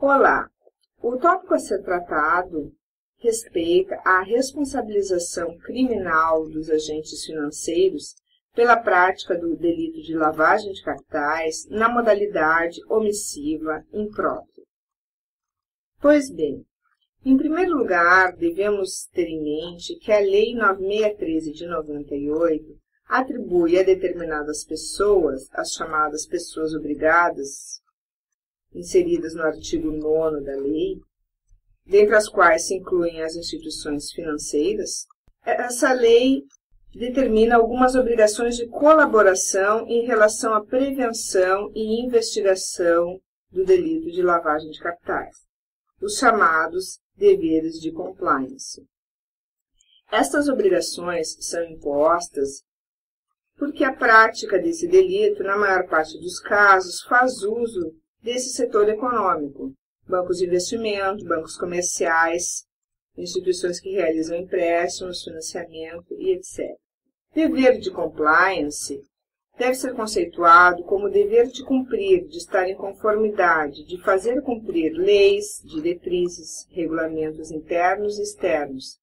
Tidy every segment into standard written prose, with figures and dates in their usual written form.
Olá! O tópico a ser tratado respeita à responsabilização criminal dos agentes financeiros pela prática do delito de lavagem de capitais na modalidade omissiva imprópria. Pois bem, em primeiro lugar, devemos ter em mente que a Lei 9613 de 98 atribui a determinadas pessoas, as chamadas pessoas obrigadas, inseridas no artigo 9º da lei, dentre as quais se incluem as instituições financeiras. Essa lei determina algumas obrigações de colaboração em relação à prevenção e investigação do delito de lavagem de capitais, os chamados deveres de compliance. Estas obrigações são impostas porque a prática desse delito, na maior parte dos casos, faz uso desse setor econômico, bancos de investimento, bancos comerciais, instituições que realizam empréstimos, financiamento e etc. Dever de compliance deve ser conceituado como dever de cumprir, de estar em conformidade, de fazer cumprir leis, diretrizes, regulamentos internos e externos.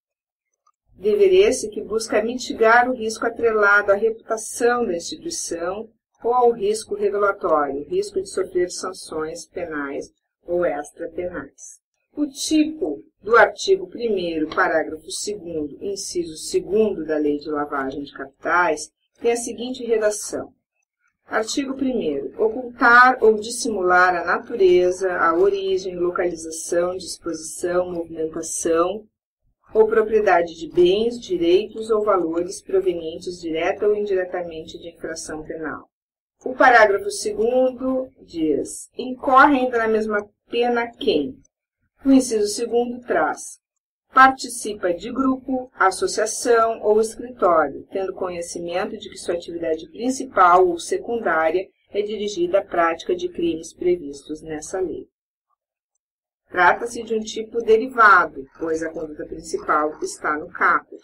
Dever esse que busca mitigar o risco atrelado à reputação da instituição ou ao risco regulatório, o risco de sofrer sanções penais ou extrapenais. O tipo do artigo 1º, parágrafo 2º, inciso 2º da Lei de Lavagem de Capitais tem a seguinte redação. Artigo 1º. Ocultar ou dissimular a natureza, a origem, localização, disposição, movimentação ou propriedade de bens, direitos ou valores provenientes direta ou indiretamente de infração penal. O parágrafo 2º diz: incorre ainda na mesma pena quem? O inciso 2º traz: participa de grupo, associação ou escritório, tendo conhecimento de que sua atividade principal ou secundária é dirigida à prática de crimes previstos nessa lei. Trata-se de um tipo derivado, pois a conduta principal está no caput.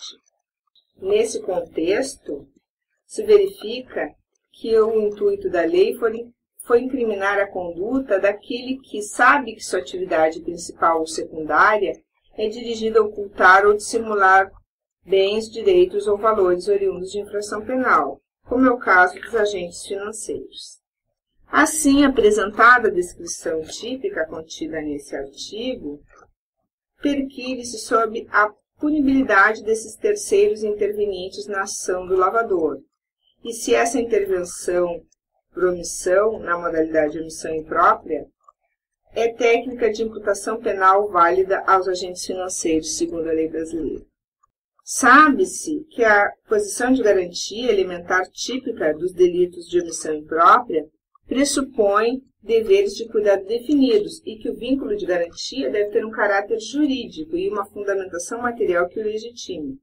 Nesse contexto, se verifica que o intuito da lei foi incriminar a conduta daquele que sabe que sua atividade principal ou secundária é dirigida a ocultar ou dissimular bens, direitos ou valores oriundos de infração penal, como é o caso dos agentes financeiros. Assim, apresentada a descrição típica contida nesse artigo, perquire-se sob a punibilidade desses terceiros intervenientes na ação do lavador. E se essa intervenção por omissão, na modalidade de omissão imprópria, é técnica de imputação penal válida aos agentes financeiros, segundo a lei brasileira. Sabe-se que a posição de garantia elementar típica dos delitos de omissão imprópria pressupõe deveres de cuidado definidos e que o vínculo de garantia deve ter um caráter jurídico e uma fundamentação material que o legitime.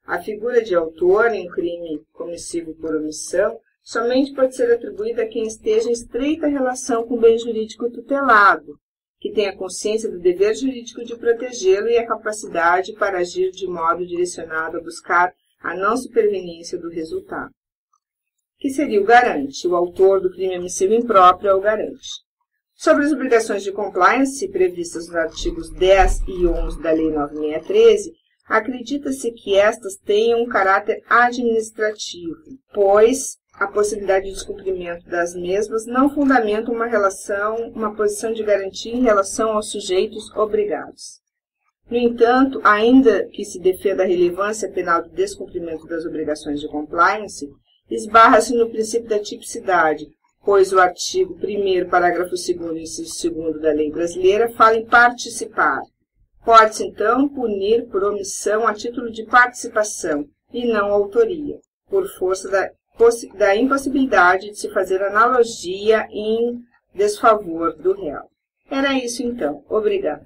A figura de autor em crime comissivo por omissão somente pode ser atribuída a quem esteja em estreita relação com o bem jurídico tutelado, que tenha consciência do dever jurídico de protegê-lo e a capacidade para agir de modo direcionado a buscar a não superveniência do resultado. Que seria o garante? O autor do crime omissivo impróprio é o garante. Sobre as obrigações de compliance previstas nos artigos 10 e 11 da Lei 9613, acredita-se que estas tenham um caráter administrativo, pois a possibilidade de descumprimento das mesmas não fundamenta uma posição de garantia em relação aos sujeitos obrigados. No entanto, ainda que se defenda a relevância penal do descumprimento das obrigações de compliance, esbarra-se no princípio da tipicidade, pois o artigo 1º, parágrafo 2º, inciso 2º da lei brasileira fala em participar. Pode-se, então, punir por omissão a título de participação e não autoria, por força da impossibilidade de se fazer analogia em desfavor do réu. Era isso, então. Obrigada.